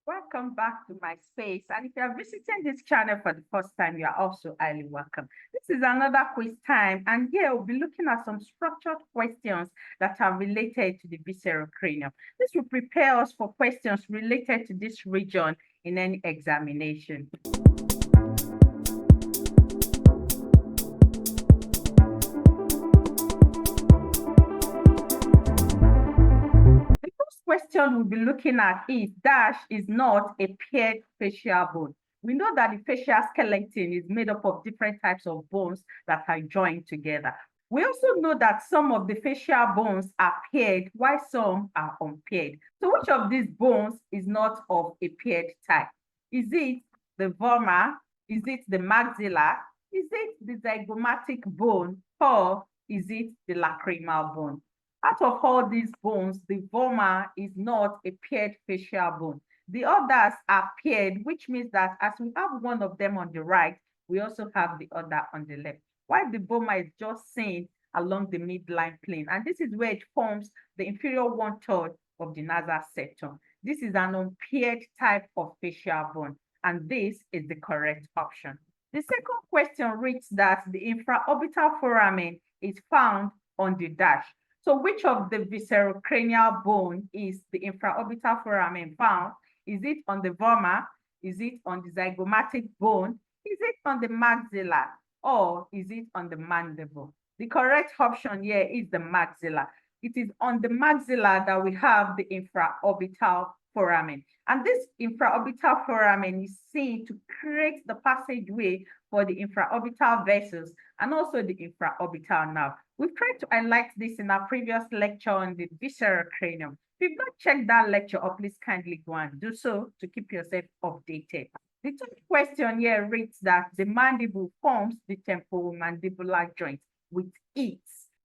Welcome back to my space. And if you are visiting this channel for the first time, you are also highly welcome. This is another quiz time, and here we'll be looking at some structured questions that are related to the visceral cranium. This will prepare us for questions related to this region in any examination. The first question we'll be looking at is dash is not a paired facial bone. We know that the facial skeleton is made up of different types of bones that are joined together. We also know that some of the facial bones are paired while some are unpaired. So which of these bones is not of a paired type? Is it the vomer? Is it the maxilla? Is it the zygomatic bone? Or is it the lacrimal bone? Out of all these bones, the vomer is not a paired facial bone. The others are paired, which means that as we have one of them on the right, we also have the other on the left. While the vomer is just seen along the midline plane, and this is where it forms the inferior one-third of the nasal septum. This is an unpaired type of facial bone, and this is the correct option. The second question reads that the infraorbital foramen is found on the dash. So which of the viscerocranial bone is the infraorbital foramen found? Is it on the vomer? Is it on the zygomatic bone? Is it on the maxilla? Or is it on the mandible? The correct option here is the maxilla. It is on the maxilla that we have the infraorbital foramen. And this infraorbital foramen is seen to create the passageway for the infraorbital vessels and also the infraorbital nerve. We've tried to highlight this in our previous lecture on the visceral cranium. If you've not checked that lecture out, please kindly go and do so to keep yourself updated. The third question here reads that the mandible forms the temporomandibular joint with ease.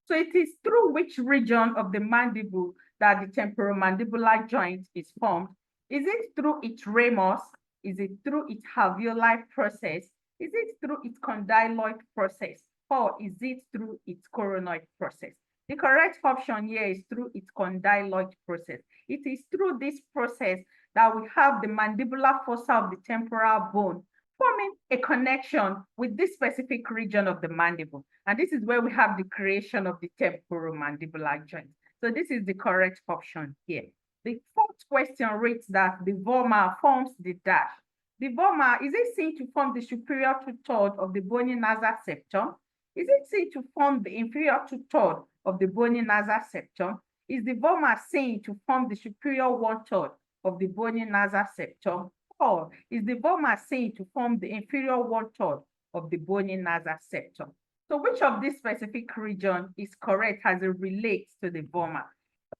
So it is through which region of the mandible that the temporomandibular joint is formed? Is it through its ramus? Is it through its alveoli process? Is it through its condyloid process? Or is it through its coronoid process? The correct option here is through its condyloid process. It is through this process that we have the mandibular fossa of the temporal bone forming a connection with this specific region of the mandible. And this is where we have the creation of the temporomandibular joint. So this is the correct option here. The fourth question reads that the vomer forms the dash. The vomer, is it seen to form the superior two-thirds of the bony nasal septum? Is it seen to form the inferior two-thirds of the bony nasal septum? Is the vomer seen to form the superior one-third of the bony nasal septum? Or is the vomer seen to form the inferior one-third of the bony nasal septum? So which of this specific region is correct as it relates to the vomer?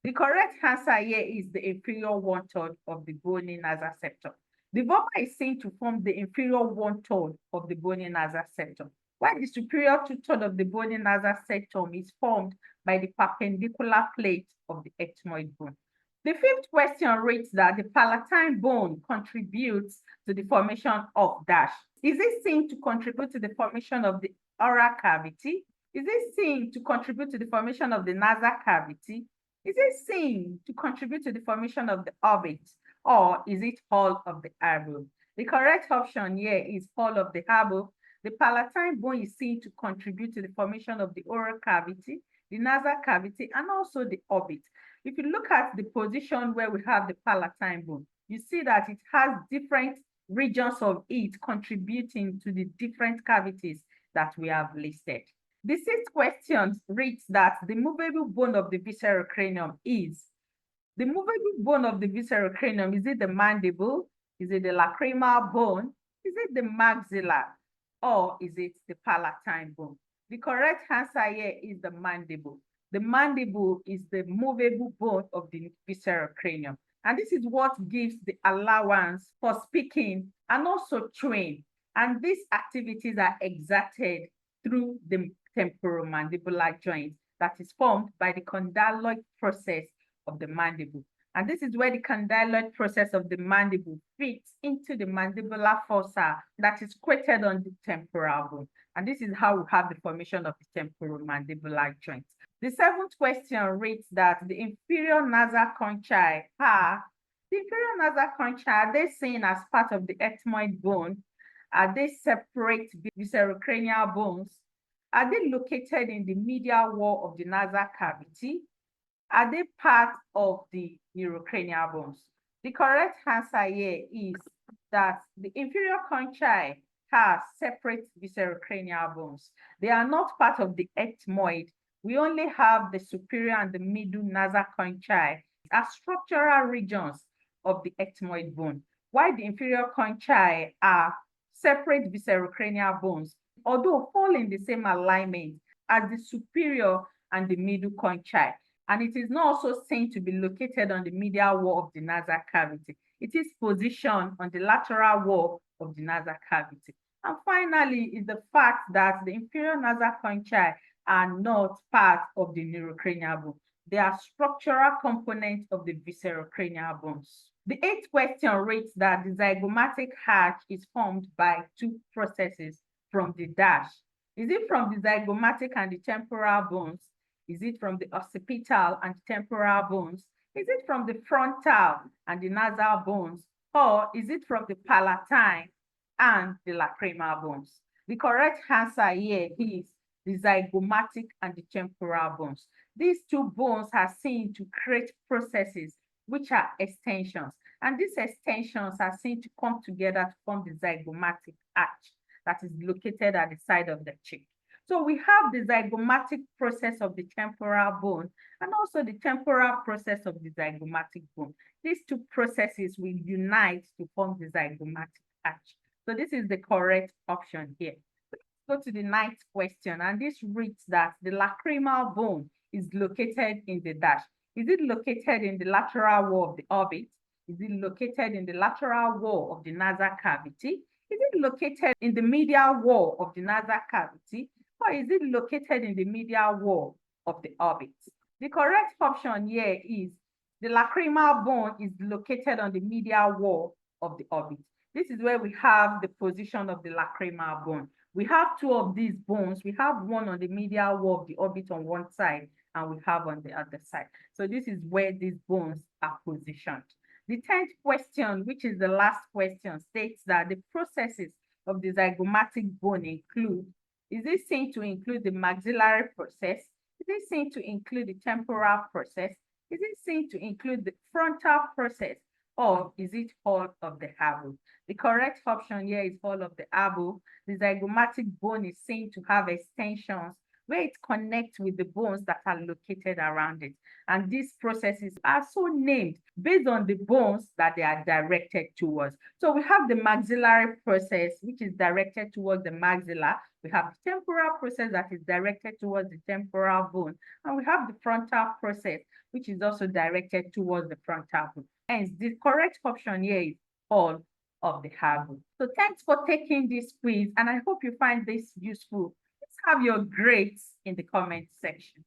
The correct answer here is the inferior one-third of the bony nasal septum. The vomer is seen to form the inferior one-third of the bony nasal septum, while the superior two-thirds of the bony nasal septum is formed by the perpendicular plate of the ethmoid bone. The fifth question reads that the palatine bone contributes to the formation of dash. Is it seen to contribute to the formation of the oral cavity? Is it seen to contribute to the formation of the nasal cavity? Is it seen to contribute to the formation of the orbit? Or is it all of the above? The correct option here is all of the above. The palatine bone is seen to contribute to the formation of the oral cavity, the nasal cavity, and also the orbit. If you look at the position where we have the palatine bone, you see that it has different regions of it contributing to the different cavities that we have listed. The sixth question reads that the movable bone of the visceral cranium is. The movable bone of the visceral cranium, is it the mandible? Is it the lacrimal bone? Is it the maxilla? Or is it the palatine bone? The correct answer here is the mandible. The mandible is the movable bone of the visceral cranium. And this is what gives the allowance for speaking and also chewing. And these activities are exerted through the temporomandibular joint that is formed by the condyloid process of the mandible. And this is where the condyloid process of the mandible fits into the mandibular fossa that is created on the temporal bone. And this is how we have the formation of the temporomandibular joint. The seventh question reads that the inferior nasal conchae are The inferior nasal concha, are they seen as part of the ethmoid bone? Are they separate viscerocranial bones? Are they located in the medial wall of the nasal cavity? Are they part of the neurocranial bones? The correct answer here is that the inferior concha has separate viscerocranial bones. They are not part of the ethmoid. We only have the superior and the middle nasal concha as structural regions of the ethmoid bone, while the inferior concha are separate viscerocranial bones, although fall in the same alignment as the superior and the middle concha. And it is not also seen to be located on the medial wall of the nasal cavity. It is positioned on the lateral wall of the nasal cavity. And finally, is the fact that the inferior nasal concha are not part of the neurocranial bone. They are structural components of the viscerocranial bones. The eighth question reads that the zygomatic arch is formed by two processes from the dash. Is it from the zygomatic and the temporal bones? Is it from the occipital and temporal bones? Is it from the frontal and the nasal bones? Or is it from the palatine and the lacrimal bones? The correct answer here is the zygomatic and the temporal bones. These two bones are seen to create processes which are extensions. And these extensions are seen to come together to form the zygomatic arch that is located at the side of the cheek. So we have the zygomatic process of the temporal bone and also the temporal process of the zygomatic bone. These two processes will unite to form the zygomatic arch. So this is the correct option here. Let's go to the ninth question, and this reads that the lacrimal bone is located in the dash. Is it located in the lateral wall of the orbit? Is it located in the lateral wall of the nasal cavity? Is it located in the medial wall of the nasal cavity? Or is it located in the medial wall of the orbit? The correct option here is the lacrimal bone is located on the medial wall of the orbit. This is where we have the position of the lacrimal bone. We have two of these bones. We have one on the medial wall of the orbit on one side, and we have on the other side. So this is where these bones are positioned. The 10th question, which is the last question, states that the processes of the zygomatic bone include: is it seen to include the maxillary process? Is it seen to include the temporal process? Is it seen to include the frontal process? Or is it all of the above? The correct option here is all of the above. The zygomatic bone is seen to have extensions where it connects with the bones that are located around it. And these processes are so named based on the bones that they are directed towards. So we have the maxillary process, which is directed towards the maxilla. We have the temporal process that is directed towards the temporal bone. And we have the frontal process, which is also directed towards the frontal bone. Hence, the correct option here is all of the above. So thanks for taking this quiz, and I hope you find this useful. Have your grades in the comment section.